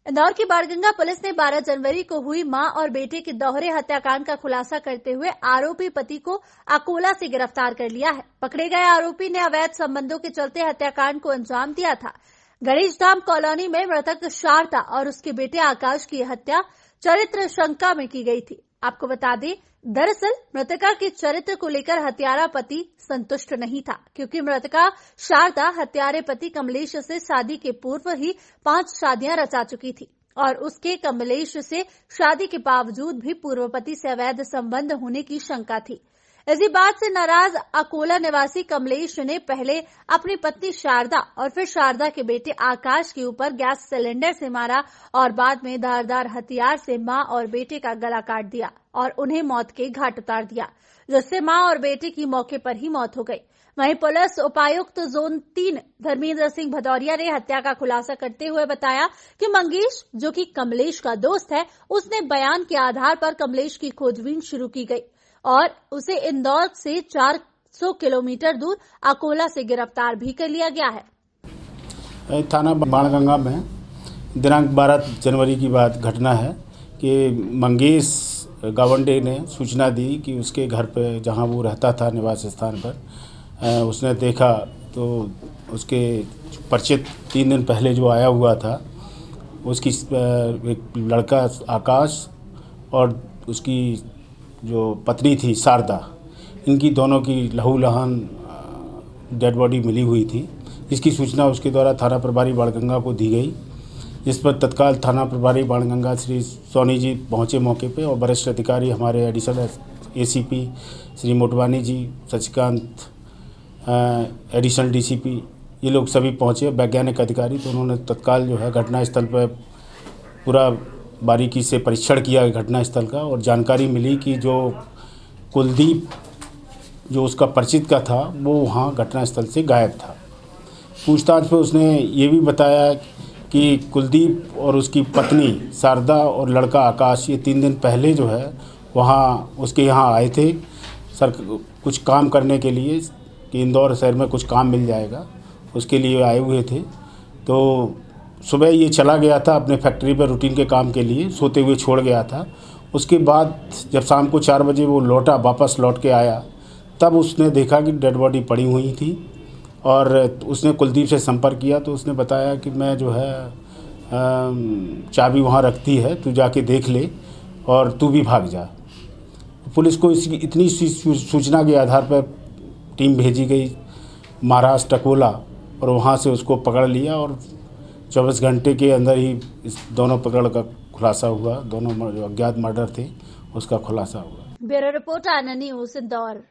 इंदौर की बाणगंगा पुलिस ने 12 जनवरी को हुई मां और बेटे के दोहरे हत्याकांड का खुलासा करते हुए आरोपी पति को अकोला से गिरफ्तार कर लिया है। पकड़े गए आरोपी ने अवैध संबंधों के चलते हत्याकांड को अंजाम दिया था। गणेश धाम कॉलोनी में मृतक शारदा और उसके बेटे आकाश की हत्या चरित्र शंका में की गई थी। आपको बता दें, दरअसल मृतका के चरित्र को लेकर हत्यारा पति संतुष्ट नहीं था, क्योंकि मृतका शारदा हत्यारे पति कमलेश से शादी के पूर्व ही 5 शादियां रचा चुकी थी और उसके कमलेश से शादी के बावजूद भी पूर्व पति से अवैध संबंध होने की शंका थी। इसी बात से नाराज अकोला निवासी कमलेश ने पहले अपनी पत्नी शारदा और फिर शारदा के बेटे आकाश के ऊपर गैस सिलेंडर से मारा और बाद में धारदार हथियार से मां और बेटे का गला काट दिया और उन्हें मौत के घाट उतार दिया, जिससे मां और बेटे की मौके पर ही मौत हो गई। वहीं पुलिस उपायुक्त जोन 3 धर्मेंद्र सिंह भदौरिया ने हत्या का खुलासा करते हुए बताया कि मंगेश, जो कि कमलेश का दोस्त है, उसने बयान के आधार पर कमलेश की खोजबीन शुरू की गई और उसे इंदौर से 400 किलोमीटर दूर अकोला से गिरफ्तार भी कर लिया गया है। थाना बाणगंगा में दिनांक 12 जनवरी की बात घटना है कि मंगेश गावंडे ने सूचना दी कि उसके घर पे जहां वो रहता था निवास स्थान पर उसने देखा तो उसके परिचित 3 दिन पहले जो आया हुआ था उसकी एक लड़का आकाश और उसकी जो पत्नी थी शारदा, इनकी दोनों की लहूलुहान डेड बॉडी मिली हुई थी। इसकी सूचना उसके द्वारा थाना प्रभारी बाणगंगा को दी गई। इस पर तत्काल थाना प्रभारी बाणगंगा श्री सोनी जी पहुंचे मौके पे और वरिष्ठ अधिकारी हमारे एडिशनल एसीपी श्री मोटवानी जी, सचिकांत एडिशनल डीसीपी, ये लोग सभी पहुंचे, वैज्ञानिक अधिकारी। तो उन्होंने तत्काल जो है घटनास्थल पर पूरा बारीकी से परीक्षण किया घटनास्थल का और जानकारी मिली कि जो कुलदीप जो उसका परिचित का था वो वहाँ घटनास्थल से गायब था। पूछताछ में उसने ये भी बताया कि कुलदीप और उसकी पत्नी शारदा और लड़का आकाश ये 3 दिन पहले जो है वहाँ उसके यहाँ आए थे सर कुछ काम करने के लिए कि इंदौर शहर में कुछ काम मिल जाएगा, उसके लिए आए हुए थे। तो सुबह ये चला गया था अपने फैक्ट्री पर रूटीन के काम के लिए, सोते हुए छोड़ गया था। उसके बाद जब शाम को 4 बजे वो वापस लौट के आया, तब उसने देखा कि डेड बॉडी पड़ी हुई थी और उसने कुलदीप से संपर्क किया तो उसने बताया कि मैं जो है चाबी वहाँ रखती है, तू जाके देख ले और तू भी भाग जा। पुलिस को इसकी इतनी सूचना के आधार पर टीम भेजी गई महाराष्ट्र अकोला और वहाँ से उसको पकड़ लिया और 24 घंटे के अंदर ही इस दोनों पकड़ का खुलासा हुआ। दोनों जो अज्ञात मर्डर थे उसका खुलासा हुआ। ब्यूरो रिपोर्ट आनंद न्यूज़ इंदौर।